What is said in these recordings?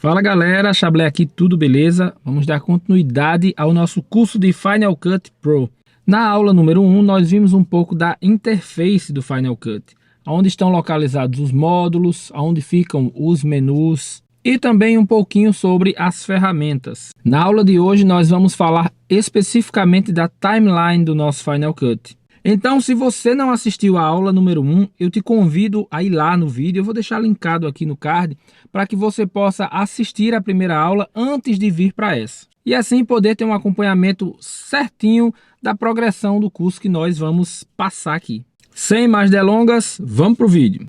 Fala galera, Chablé aqui, tudo beleza? Vamos dar continuidade ao nosso curso de Final Cut Pro. Na aula número 1, nós vimos um pouco da interface do Final Cut, onde estão localizados os módulos, onde ficam os menus e também um pouquinho sobre as ferramentas. Na aula de hoje nós vamos falar especificamente da timeline do nosso Final Cut. Então, se você não assistiu a aula número 1, eu te convido a ir lá no vídeo. Eu vou deixar linkado aqui no card para que você possa assistir a primeira aula antes de vir para essa. E assim poder ter um acompanhamento certinho da progressão do curso que nós vamos passar aqui. Sem mais delongas, vamos para o vídeo.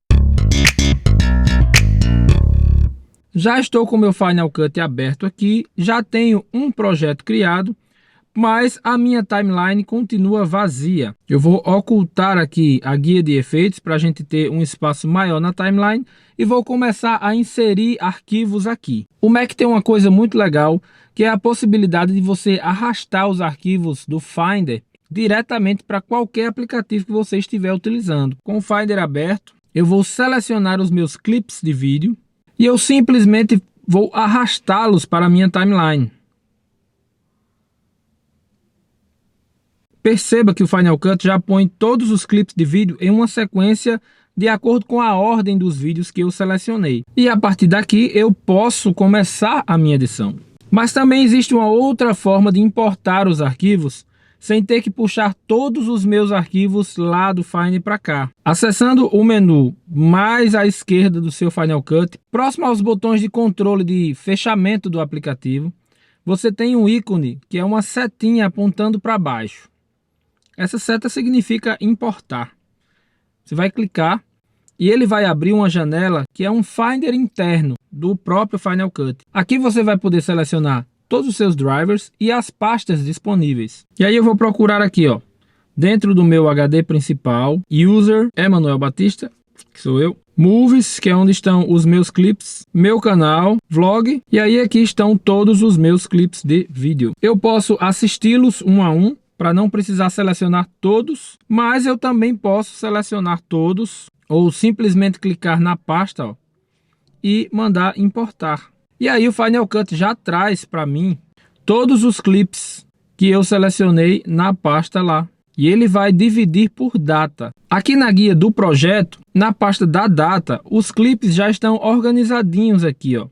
Já estou com o meu Final Cut aberto aqui, já tenho um projeto criado, mas a minha timeline continua vazia. Eu vou ocultar aqui a guia de efeitos para a gente ter um espaço maior na timeline e vou começar a inserir arquivos aqui. O Mac tem uma coisa muito legal, que é a possibilidade de você arrastar os arquivos do Finder diretamente para qualquer aplicativo que você estiver utilizando. Com o Finder aberto, eu vou selecionar os meus clips de vídeo e eu simplesmente vou arrastá-los para a minha timeline. Perceba que o Final Cut já põe todos os clipes de vídeo em uma sequência de acordo com a ordem dos vídeos que eu selecionei. E a partir daqui eu posso começar a minha edição. Mas também existe uma outra forma de importar os arquivos sem ter que puxar todos os meus arquivos lá do Finder para cá. Acessando o menu mais à esquerda do seu Final Cut, próximo aos botões de controle de fechamento do aplicativo, você tem um ícone que é uma setinha apontando para baixo. Essa seta significa importar. Você vai clicar e ele vai abrir uma janela que é um Finder interno do próprio Final Cut. Aqui você vai poder selecionar todos os seus drivers e as pastas disponíveis. E aí eu vou procurar aqui, ó, dentro do meu HD principal, User, Emanuel Batista, que sou eu, Movies, que é onde estão os meus clips, meu canal, Vlog, e aí aqui estão todos os meus clips de vídeo. Eu posso assisti-los um a um, para não precisar selecionar todos, mas eu também posso selecionar todos ou simplesmente clicar na pasta, ó, e mandar importar. E aí o Final Cut já traz para mim todos os clips que eu selecionei na pasta lá. E ele vai dividir por data. Aqui na guia do projeto, na pasta da data, os clipes já estão organizadinhos aqui, ó.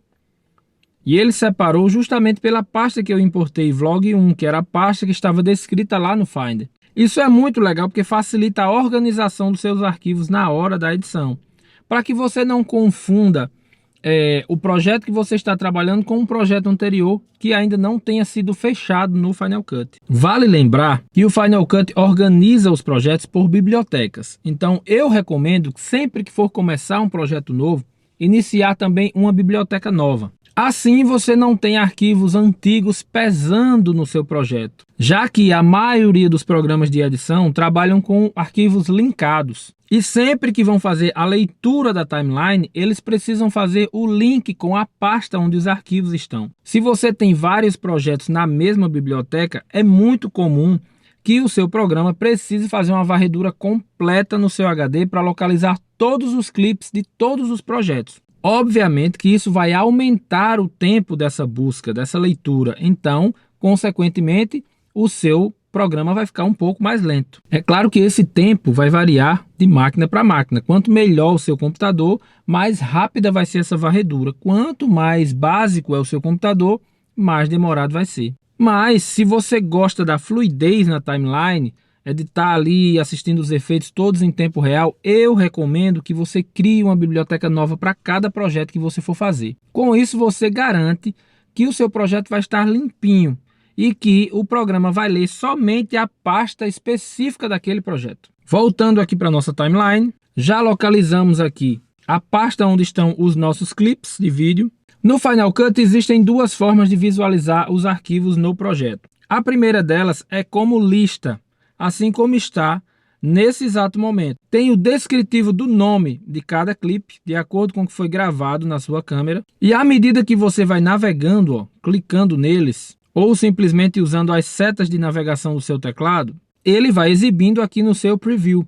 E ele separou justamente pela pasta que eu importei, Vlog 1, que era a pasta que estava descrita lá no Finder. Isso é muito legal porque facilita a organização dos seus arquivos na hora da edição. Para que você não confunda o projeto que você está trabalhando com um projeto anterior que ainda não tenha sido fechado no Final Cut. Vale lembrar que o Final Cut organiza os projetos por bibliotecas. Então eu recomendo que sempre que for começar um projeto novo, iniciar também uma biblioteca nova. Assim você não tem arquivos antigos pesando no seu projeto, já que a maioria dos programas de edição trabalham com arquivos linkados. E sempre que vão fazer a leitura da timeline, eles precisam fazer o link com a pasta onde os arquivos estão. Se você tem vários projetos na mesma biblioteca, é muito comum que o seu programa precise fazer uma varredura completa no seu HD para localizar todos os clipes de todos os projetos. Obviamente que isso vai aumentar o tempo dessa busca, dessa leitura. Então, consequentemente, o seu programa vai ficar um pouco mais lento. É claro que esse tempo vai variar de máquina para máquina. Quanto melhor o seu computador, mais rápida vai ser essa varredura. Quanto mais básico é o seu computador, mais demorado vai ser. Mas, se você gosta da fluidez na timeline, de estar ali assistindo os efeitos todos em tempo real, eu recomendo que você crie uma biblioteca nova para cada projeto que você for fazer. Com isso você garante que o seu projeto vai estar limpinho e que o programa vai ler somente a pasta específica daquele projeto. Voltando aqui para a nossa timeline, já localizamos aqui a pasta onde estão os nossos clips de vídeo. No Final Cut existem duas formas de visualizar os arquivos no projeto. A primeira delas é como lista, assim como está nesse exato momento. Tem o descritivo do nome de cada clipe, de acordo com o que foi gravado na sua câmera. E à medida que você vai navegando, ó, clicando neles, ou simplesmente usando as setas de navegação do seu teclado, ele vai exibindo aqui no seu preview.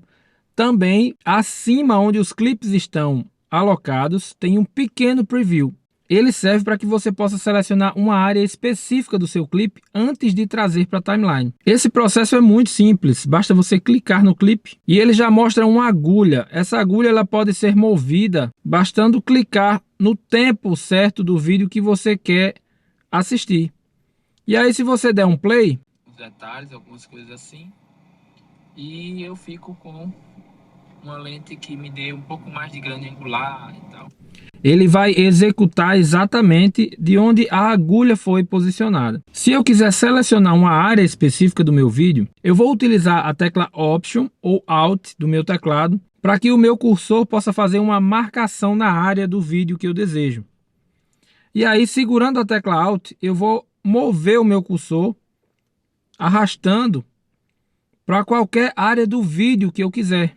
Também, acima onde os clipes estão alocados, tem um pequeno preview. ele serve para que você possa selecionar uma área específica do seu clipe antes de trazer para a timeline. Esse processo é muito simples, basta você clicar no clipe e ele já mostra uma agulha. Essa agulha ela pode ser movida bastando clicar no tempo certo do vídeo que você quer assistir. E aí, se você der um play, os detalhes, algumas coisas assim, e eu fico com uma lente que me dê um pouco mais de grande angular e tal. Ele vai executar exatamente de onde a agulha foi posicionada. Se eu quiser selecionar uma área específica do meu vídeo, eu vou utilizar a tecla Option ou Alt do meu teclado para que o meu cursor possa fazer uma marcação na área do vídeo que eu desejo. E aí, segurando a tecla Alt, eu vou mover o meu cursor, arrastando para qualquer área do vídeo que eu quiser.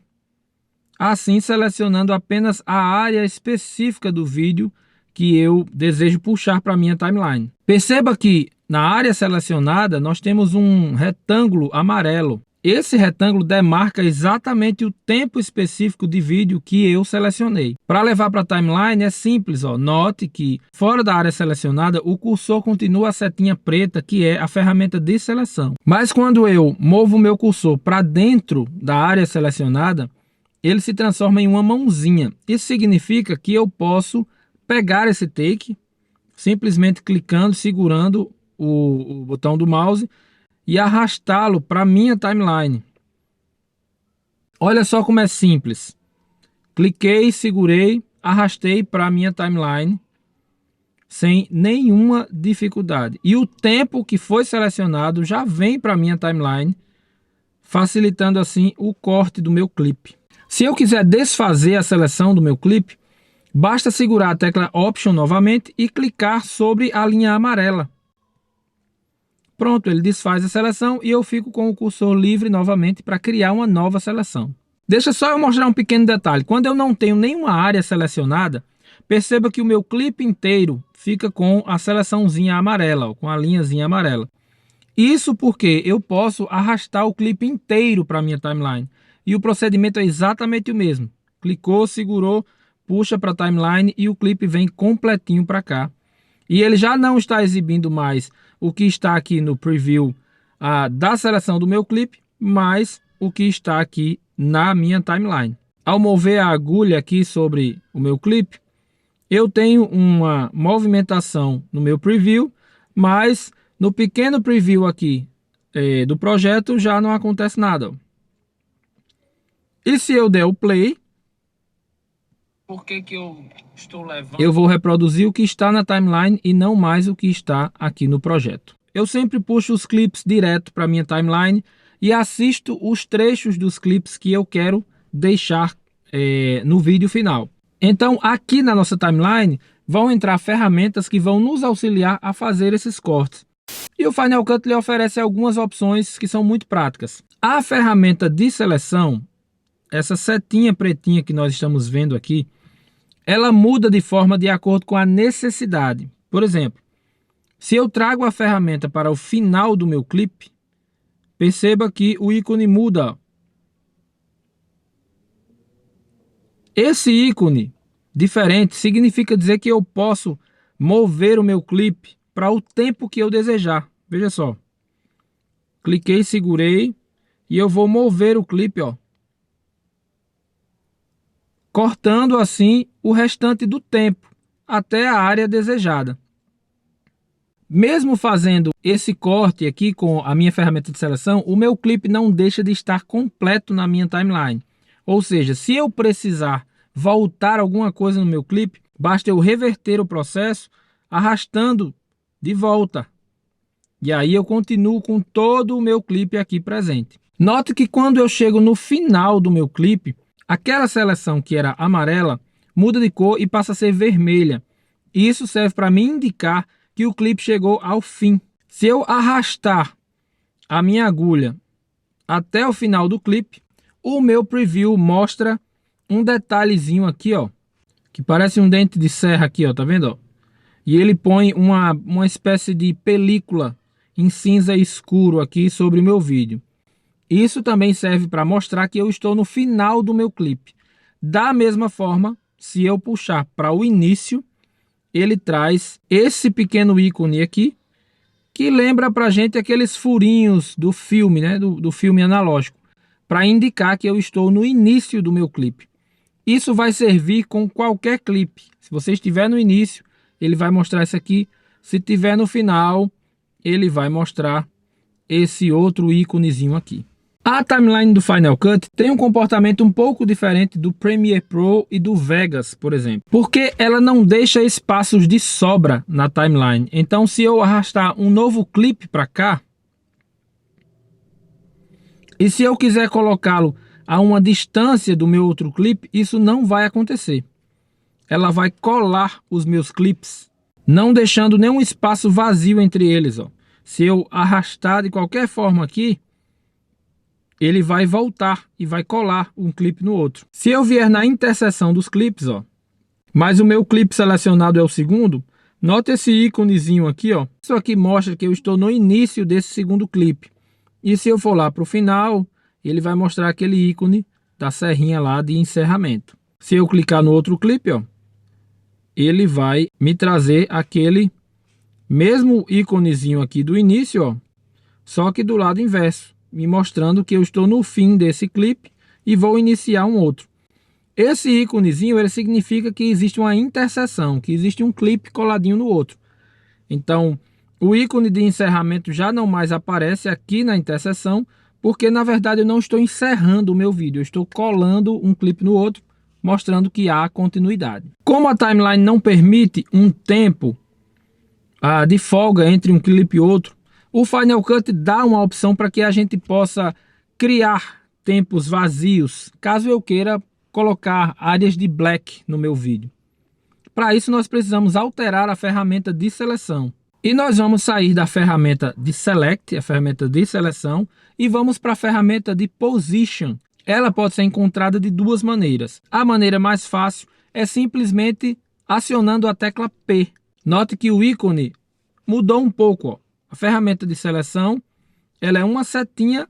Assim, selecionando apenas a área específica do vídeo que eu desejo puxar para a minha timeline. Perceba que na área selecionada nós temos um retângulo amarelo. Esse retângulo demarca exatamente o tempo específico de vídeo que eu selecionei. Para levar para a timeline é simples, ó. Note que fora da área selecionada o cursor continua a setinha preta, que é a ferramenta de seleção. Mas quando eu movo o meu cursor para dentro da área selecionada, ele se transforma em uma mãozinha. Isso significa que eu posso pegar esse take, simplesmente clicando, segurando o botão do mouse e arrastá-lo para minha timeline. Olha só como é simples. Cliquei, segurei, arrastei para minha timeline sem nenhuma dificuldade. E o tempo que foi selecionado já vem para minha timeline, facilitando assim o corte do meu clipe. Se eu quiser desfazer a seleção do meu clipe, basta segurar a tecla Option novamente e clicar sobre a linha amarela. Pronto, ele desfaz a seleção e eu fico com o cursor livre novamente para criar uma nova seleção. Deixa só eu mostrar um pequeno detalhe. Quando eu não tenho nenhuma área selecionada, perceba que o meu clipe inteiro fica com a seleçãozinha amarela, com a linhazinha amarela. Isso porque eu posso arrastar o clipe inteiro para a minha timeline. E o procedimento é exatamente o mesmo. Clicou, segurou, puxa para a timeline e o clipe vem completinho para cá. E ele já não está exibindo mais o que está aqui no preview da seleção do meu clipe, mas o que está aqui na minha timeline. Ao mover a agulha aqui sobre o meu clipe, eu tenho uma movimentação no meu preview, mas no pequeno preview aqui do projeto já não acontece nada. E se eu der o play, por que eu estou levando? Eu vou reproduzir o que está na timeline e não mais o que está aqui no projeto. Eu sempre puxo os clipes direto para minha timeline e assisto os trechos dos clipes que eu quero deixar no vídeo final. Então, aqui na nossa timeline vão entrar ferramentas que vão nos auxiliar a fazer esses cortes. E o Final Cut lhe oferece algumas opções que são muito práticas. A ferramenta de seleção, essa setinha pretinha que nós estamos vendo aqui, ela muda de forma de acordo com a necessidade. Por exemplo, se eu trago a ferramenta para o final do meu clipe, perceba que o ícone muda. Esse ícone diferente significa dizer que eu posso mover o meu clipe para o tempo que eu desejar. Veja só. Cliquei, segurei e eu vou mover o clipe, ó, cortando assim o restante do tempo até a área desejada. Mesmo fazendo esse corte aqui com a minha ferramenta de seleção, o meu clipe não deixa de estar completo na minha timeline. Ou seja, se eu precisar voltar alguma coisa no meu clipe, basta eu reverter o processo arrastando de volta. E aí eu continuo com todo o meu clipe aqui presente. Note que quando eu chego no final do meu clipe, aquela seleção que era amarela muda de cor e passa a ser vermelha. Isso serve para me indicar que o clipe chegou ao fim. Se eu arrastar a minha agulha até o final do clipe, o meu preview mostra um detalhezinho aqui, ó, que parece um dente de serra aqui, ó, tá vendo, ó? E ele põe uma espécie de película em cinza escuro aqui sobre o meu vídeo. Isso também serve para mostrar que eu estou no final do meu clipe. Da mesma forma, se eu puxar para o início, ele traz esse pequeno ícone aqui, que lembra pra gente aqueles furinhos do filme, né? Do filme analógico, para indicar que eu estou no início do meu clipe. Isso vai servir com qualquer clipe. Se você estiver no início, ele vai mostrar isso aqui. Se estiver no final, ele vai mostrar esse outro íconezinho aqui. A timeline do Final Cut tem um comportamento um pouco diferente do Premiere Pro e do Vegas, por exemplo, porque ela não deixa espaços de sobra na timeline. Então, se eu arrastar um novo clipe para cá, e se eu quiser colocá-lo a uma distância do meu outro clipe, isso não vai acontecer. Ela vai colar os meus clipes, não deixando nenhum espaço vazio entre eles, ó. Se eu arrastar de qualquer forma aqui, ele vai voltar e vai colar um clipe no outro. Se eu vier na interseção dos clipes, ó, mas o meu clipe selecionado é o segundo, nota esse íconezinho aqui, ó. Isso aqui mostra que eu estou no início desse segundo clipe. E se eu for lá para o final, ele vai mostrar aquele ícone da serrinha lá de encerramento. Se eu clicar no outro clipe, ó, ele vai me trazer aquele mesmo íconezinho aqui do início, ó, só que do lado inverso, me mostrando que eu estou no fim desse clipe e vou iniciar um outro. Esse íconezinho, ele significa que existe uma interseção, que existe um clipe coladinho no outro. Então, o ícone de encerramento já não mais aparece aqui na interseção, porque na verdade eu não estou encerrando o meu vídeo, eu estou colando um clipe no outro, mostrando que há continuidade. Como a timeline não permite um tempo de folga entre um clipe e outro, o Final Cut dá uma opção para que a gente possa criar tempos vazios, caso eu queira colocar áreas de black no meu vídeo. Para isso nós precisamos alterar a ferramenta de seleção. E nós vamos sair da ferramenta de Select, a ferramenta de seleção, e vamos para a ferramenta de Position. Ela pode ser encontrada de duas maneiras. A maneira mais fácil é simplesmente acionando a tecla P. Note que o ícone mudou um pouco, ó. A ferramenta de seleção, ela é uma setinha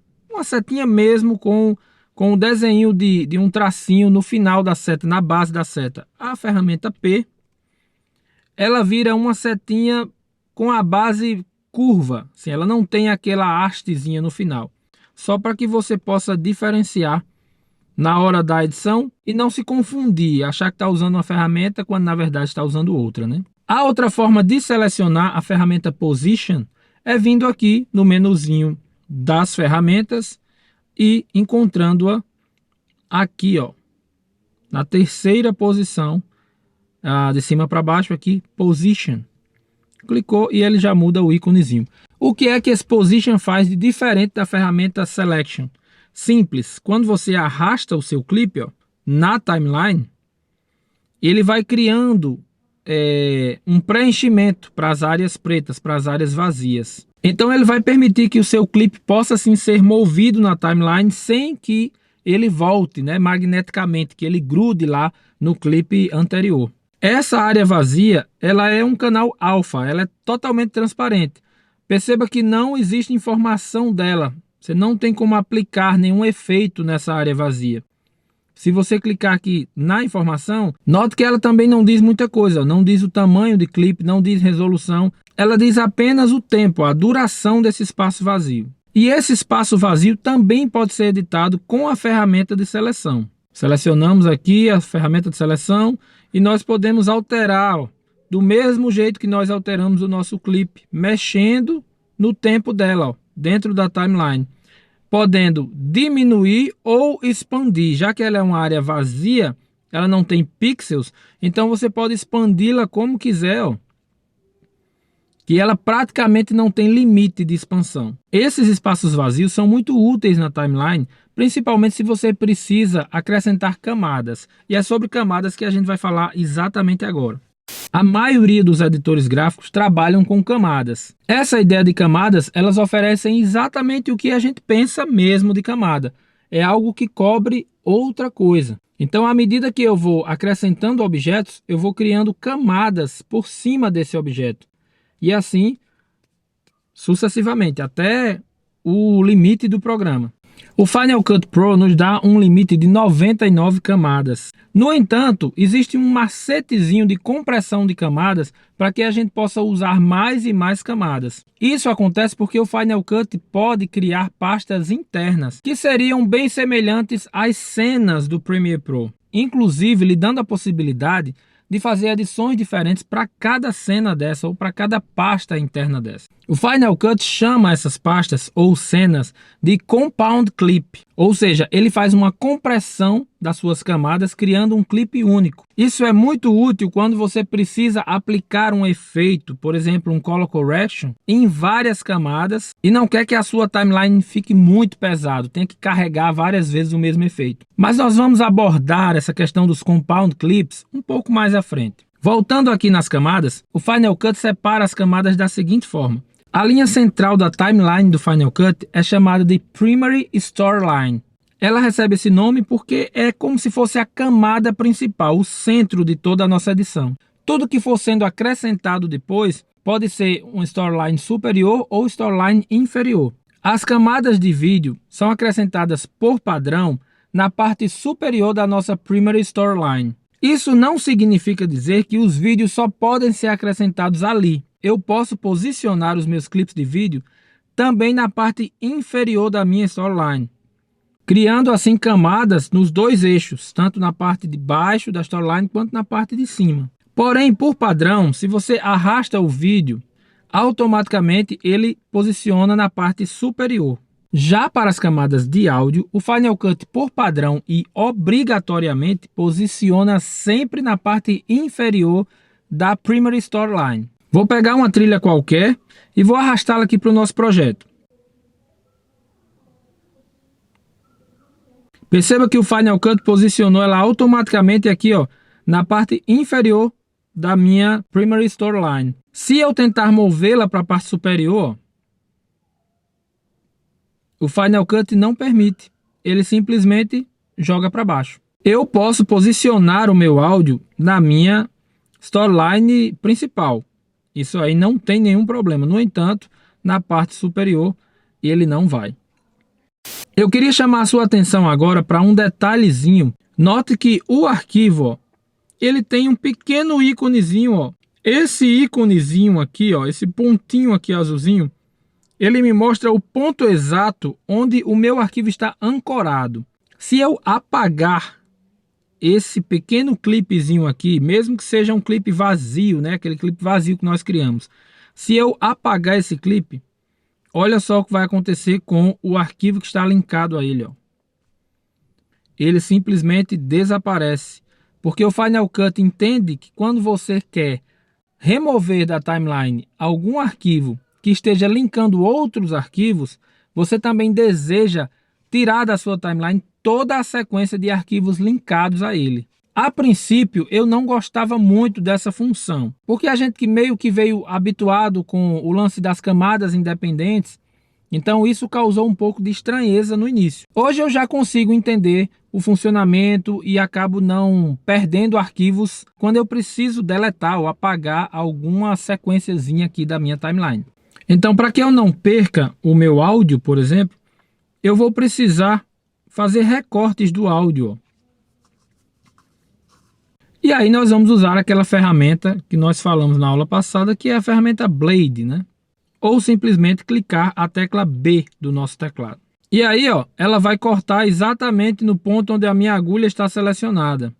mesmo com o desenho de um tracinho no final da seta, na base da seta. A ferramenta P, ela vira uma setinha com a base curva, assim, ela não tem aquela hastezinha no final. Só para que você possa diferenciar na hora da edição e não se confundir, achar que está usando uma ferramenta quando na verdade está usando outra, né? A outra forma de selecionar a ferramenta Position é vindo aqui no menuzinho das ferramentas e encontrando-a aqui, ó, na terceira posição, de cima para baixo aqui, Position. Clicou e ele já muda o íconezinho. O que é que esse Position faz de diferente da ferramenta Selection? Simples, quando você arrasta o seu clipe, ó, na timeline, ele vai criando um preenchimento para as áreas pretas, para as áreas vazias. Então ele vai permitir que o seu clipe possa assim ser movido na timeline sem que ele volte, né, magneticamente, que ele grude lá no clipe anterior. Essa área vazia, ela é um canal alfa, ela é totalmente transparente. Perceba que não existe informação dela. Você não tem como aplicar nenhum efeito nessa área vazia. Se você clicar aqui na informação, note que ela também não diz muita coisa. Não diz o tamanho de clipe, não diz resolução. Ela diz apenas o tempo, a duração desse espaço vazio. E esse espaço vazio também pode ser editado com a ferramenta de seleção. Selecionamos aqui a ferramenta de seleção e nós podemos alterar, ó, do mesmo jeito que nós alteramos o nosso clipe, mexendo no tempo dela, ó, dentro da timeline. Podendo diminuir ou expandir, já que ela é uma área vazia, ela não tem pixels, então você pode expandi-la como quiser, ó, que ela praticamente não tem limite de expansão. Esses espaços vazios são muito úteis na timeline, principalmente se você precisa acrescentar camadas, e é sobre camadas que a gente vai falar exatamente agora. A maioria dos editores gráficos trabalham com camadas. Essa ideia de camadas, elas oferecem exatamente o que a gente pensa mesmo de camada. É algo que cobre outra coisa. Então, à medida que eu vou acrescentando objetos, eu vou criando camadas por cima desse objeto. E assim, sucessivamente, até o limite do programa. O Final Cut Pro nos dá um limite de 99 camadas. No entanto, existe um macetezinho de compressão de camadas para que a gente possa usar mais e mais camadas. Isso acontece porque o Final Cut pode criar pastas internas, que seriam bem semelhantes às cenas do Premiere Pro, inclusive lhe dando a possibilidade de fazer adições diferentes para cada cena dessa ou para cada pasta interna dessa. O Final Cut chama essas pastas ou cenas de Compound Clip, ou seja, ele faz uma compressão das suas camadas criando um clipe único. Isso é muito útil quando você precisa aplicar um efeito, por exemplo, um Color Correction, em várias camadas e não quer que a sua timeline fique muito pesado, tenha que carregar várias vezes o mesmo efeito. Mas nós vamos abordar essa questão dos Compound Clips um pouco mais à frente. Voltando aqui nas camadas, o Final Cut separa as camadas da seguinte forma. A linha central da timeline do Final Cut é chamada de Primary Storyline. Ela recebe esse nome porque é como se fosse a camada principal, o centro de toda a nossa edição. Tudo que for sendo acrescentado depois pode ser uma storyline superior ou storyline inferior. As camadas de vídeo são acrescentadas por padrão na parte superior da nossa Primary Storyline. Isso não significa dizer que os vídeos só podem ser acrescentados ali. Eu posso posicionar os meus clipes de vídeo também na parte inferior da minha storyline, criando assim camadas nos dois eixos, tanto na parte de baixo da storyline quanto na parte de cima. Porém, por padrão, se você arrasta o vídeo, automaticamente ele posiciona na parte superior. Já para as camadas de áudio, o Final Cut por padrão e obrigatoriamente posiciona sempre na parte inferior da Primary Storyline. Vou pegar uma trilha qualquer e vou arrastá-la aqui para o nosso projeto. Perceba que o Final Cut posicionou ela automaticamente aqui, ó, na parte inferior da minha Primary Storyline. Se eu tentar movê-la para a parte superior, ó, o Final Cut não permite. Ele simplesmente joga para baixo. Eu posso posicionar o meu áudio na minha storyline principal. Isso aí não tem nenhum problema. No entanto, na parte superior, ele não vai. Eu queria chamar a sua atenção agora para um detalhezinho. Note que o arquivo, ó, ele tem um pequeno íconezinho, ó. Esse íconezinho aqui, ó, esse pontinho aqui azulzinho, ele me mostra o ponto exato onde o meu arquivo está ancorado. Se eu apagar esse pequeno clipezinho aqui, mesmo que seja um clipe vazio, né, aquele clipe vazio que nós criamos, se eu apagar esse clipe, olha só o que vai acontecer com o arquivo que está linkado a ele, ó. Ele simplesmente desaparece, porque o Final Cut entende que quando você quer remover da timeline algum arquivo que esteja linkando outros arquivos, você também deseja tirar da sua timeline toda a sequência de arquivos linkados a ele. A princípio, eu não gostava muito dessa função, porque a gente que meio que veio habituado com o lance das camadas independentes, então isso causou um pouco de estranheza no início. Hoje eu já consigo entender o funcionamento e acabo não perdendo arquivos quando eu preciso deletar ou apagar alguma sequenciazinha aqui da minha timeline. Então, para que eu não perca o meu áudio, por exemplo, eu vou precisar fazer recortes do áudio. E aí nós vamos usar aquela ferramenta que nós falamos na aula passada, que é a ferramenta Blade, né? Ou simplesmente clicar a tecla B do nosso teclado. E aí, ó, ela vai cortar exatamente no ponto onde a minha agulha está selecionada.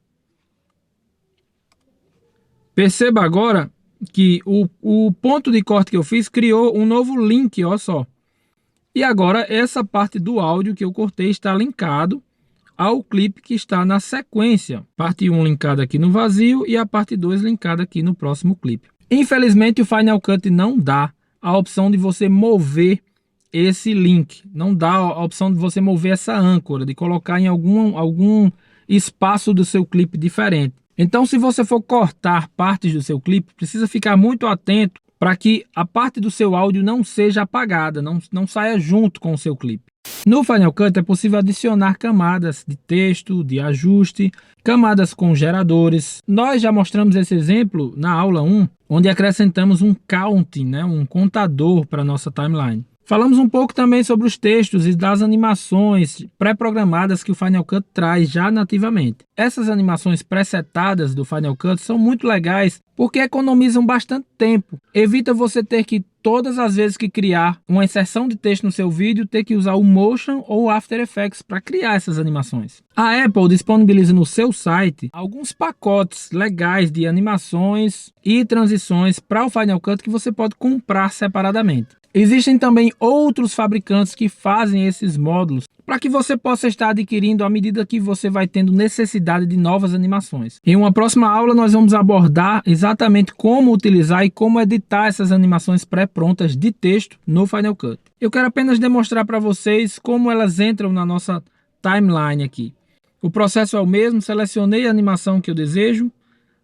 Perceba agora que o ponto de corte que eu fiz criou um novo link, ó só. E agora essa parte do áudio que eu cortei está linkado ao clipe que está na sequência. Parte 1 linkada aqui no vazio e a parte 2 linkada aqui no próximo clipe. Infelizmente o Final Cut não dá a opção de você mover esse link. Não dá a opção de você mover essa âncora, de colocar em algum espaço do seu clipe diferente. Então, se você for cortar partes do seu clipe, precisa ficar muito atento para que a parte do seu áudio não seja apagada, não saia junto com o seu clipe. No Final Cut é possível adicionar camadas de texto, de ajuste, camadas com geradores. Nós já mostramos esse exemplo na aula 1, onde acrescentamos um counting, né, um contador para a nossa timeline. Falamos um pouco também sobre os textos e das animações pré-programadas que o Final Cut traz já nativamente. Essas animações pré-setadas do Final Cut são muito legais porque economizam bastante tempo. Evita você ter que, todas as vezes que criar uma inserção de texto no seu vídeo, ter que usar o Motion ou o After Effects para criar essas animações. A Apple disponibiliza no seu site alguns pacotes legais de animações e transições para o Final Cut que você pode comprar separadamente. Existem também outros fabricantes que fazem esses módulos para que você possa estar adquirindo à medida que você vai tendo necessidade de novas animações. Em uma próxima aula nós vamos abordar exatamente como utilizar e como editar essas animações pré-prontas de texto no Final Cut. Eu quero apenas demonstrar para vocês como elas entram na nossa timeline aqui. O processo é o mesmo, selecionei a animação que eu desejo,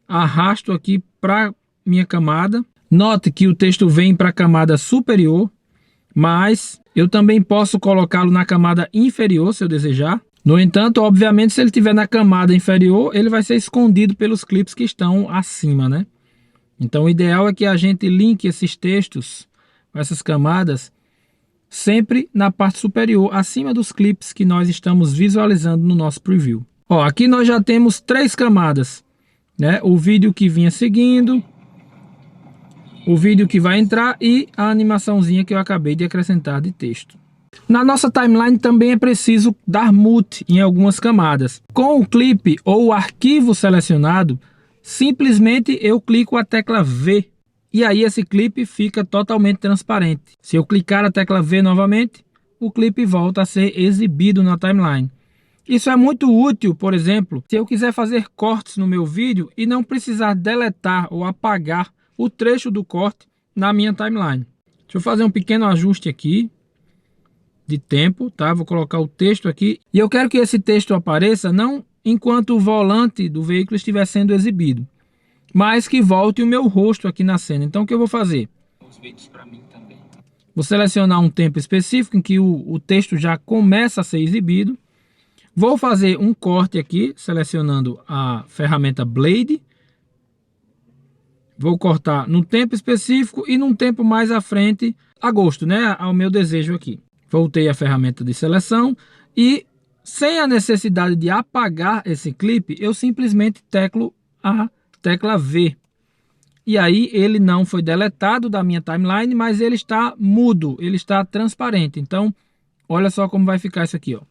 arrasto aqui para minha camada. Note que o texto vem para a camada superior, mas eu também posso colocá-lo na camada inferior se eu desejar. No entanto, obviamente, se ele estiver na camada inferior, ele vai ser escondido pelos clipes que estão acima, né? Então, o ideal é que a gente linke esses textos, essas camadas, sempre na parte superior, acima dos clipes que nós estamos visualizando no nosso preview. Ó, aqui nós já temos 3 camadas, né? O vídeo que vinha seguindo, o vídeo que vai entrar e a animaçãozinha que eu acabei de acrescentar de texto. Na nossa timeline também é preciso dar mute em algumas camadas. Com o clipe ou o arquivo selecionado, simplesmente eu clico a tecla V e aí esse clipe fica totalmente transparente. Se eu clicar a tecla V novamente, o clipe volta a ser exibido na timeline. Isso é muito útil, por exemplo, se eu quiser fazer cortes no meu vídeo e não precisar deletar ou apagar o trecho do corte na minha timeline. Deixa eu fazer um pequeno ajuste aqui de tempo, tá? Vou colocar o texto aqui e eu quero que esse texto apareça não enquanto o volante do veículo estiver sendo exibido, mas que volte o meu rosto aqui na cena. Então o que eu vou fazer? Os vídeos para mim também. Vou selecionar um tempo específico em que o texto já começa a ser exibido. Vou fazer um corte aqui, selecionando a ferramenta Blade. Vou cortar num tempo específico e num tempo mais à frente, a gosto, né? Ao meu desejo aqui. Voltei à ferramenta de seleção e, sem a necessidade de apagar esse clipe, eu simplesmente teclo a tecla V. E aí ele não foi deletado da minha timeline, mas ele está mudo, ele está transparente. Então, olha só como vai ficar isso aqui, ó.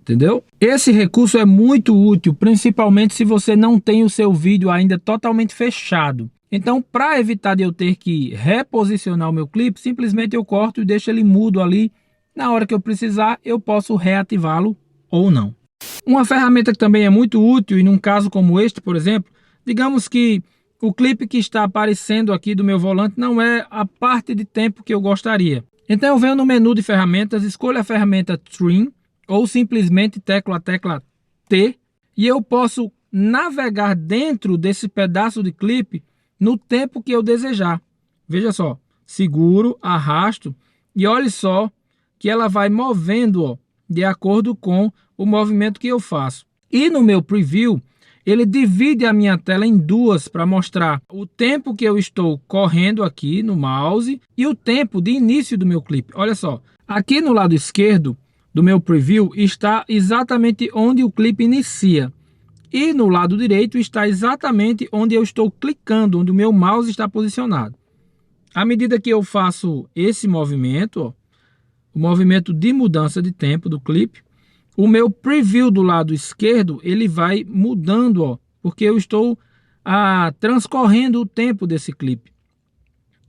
Entendeu? Esse recurso é muito útil, principalmente se você não tem o seu vídeo ainda totalmente fechado. Então, para evitar de eu ter que reposicionar o meu clipe, simplesmente eu corto e deixo ele mudo ali. Na hora que eu precisar, eu posso reativá-lo ou não. Uma ferramenta que também é muito útil, e num caso como este, por exemplo, digamos que o clipe que está aparecendo aqui do meu volante não é a parte de tempo que eu gostaria. Então eu venho no menu de ferramentas, escolho a ferramenta Trim, ou simplesmente teclo a tecla T, e eu posso navegar dentro desse pedaço de clipe no tempo que eu desejar. Veja só, seguro, arrasto, e olhe só que ela vai movendo, ó, de acordo com o movimento que eu faço. E no meu preview, ele divide a minha tela em duas para mostrar o tempo que eu estou correndo aqui no mouse e o tempo de início do meu clipe. Olha só, aqui no lado esquerdo do meu preview está exatamente onde o clipe inicia. E no lado direito está exatamente onde eu estou clicando, onde o meu mouse está posicionado. À medida que eu faço esse movimento, ó, o movimento de mudança de tempo do clipe, o meu preview do lado esquerdo, ele vai mudando, ó, porque eu estou transcorrendo o tempo desse clipe.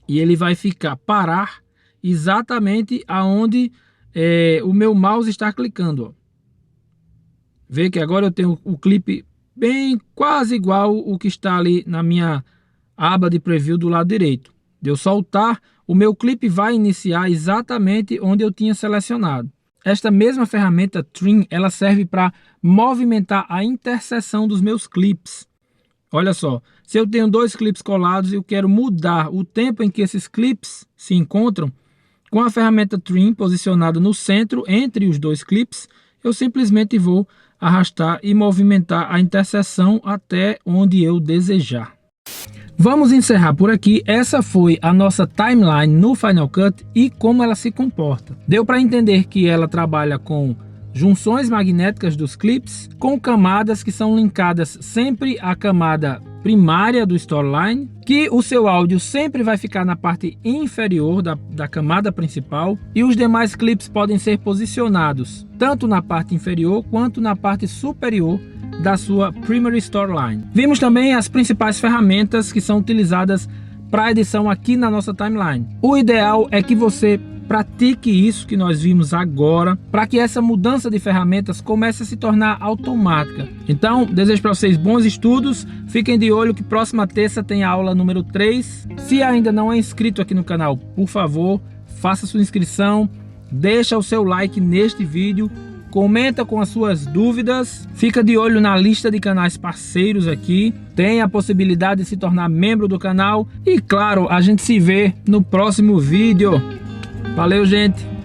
E ele vai parar exatamente aonde o meu mouse está clicando, ó. Vê que agora eu tenho o clipe bem quase igual o que está ali na minha aba de preview do lado direito. De eu soltar, o meu clipe vai iniciar exatamente onde eu tinha selecionado. Esta mesma ferramenta Trim, ela serve para movimentar a interseção dos meus clipes. Olha só, se eu tenho dois clipes colados e eu quero mudar o tempo em que esses clipes se encontram, com a ferramenta Trim posicionada no centro entre os dois clipes, eu simplesmente vou arrastar e movimentar a interseção até onde eu desejar. Vamos encerrar por aqui. Essa foi a nossa timeline no Final Cut e como ela se comporta. Deu para entender que ela trabalha com junções magnéticas dos clips, com camadas que são linkadas sempre à camada primária do storyline, que o seu áudio sempre vai ficar na parte inferior da camada principal e os demais clips podem ser posicionados tanto na parte inferior quanto na parte superior da sua primary storyline. Vimos também as principais ferramentas que são utilizadas para edição aqui na nossa timeline. O ideal é que você pratique isso que nós vimos agora, para que essa mudança de ferramentas comece a se tornar automática. Então, desejo para vocês bons estudos, fiquem de olho que próxima terça tem a aula número 3. Se ainda não é inscrito aqui no canal, por favor, faça sua inscrição, deixa o seu like neste vídeo, comenta com as suas dúvidas, fica de olho na lista de canais parceiros aqui, tem a possibilidade de se tornar membro do canal e, claro, a gente se vê no próximo vídeo. Valeu, gente!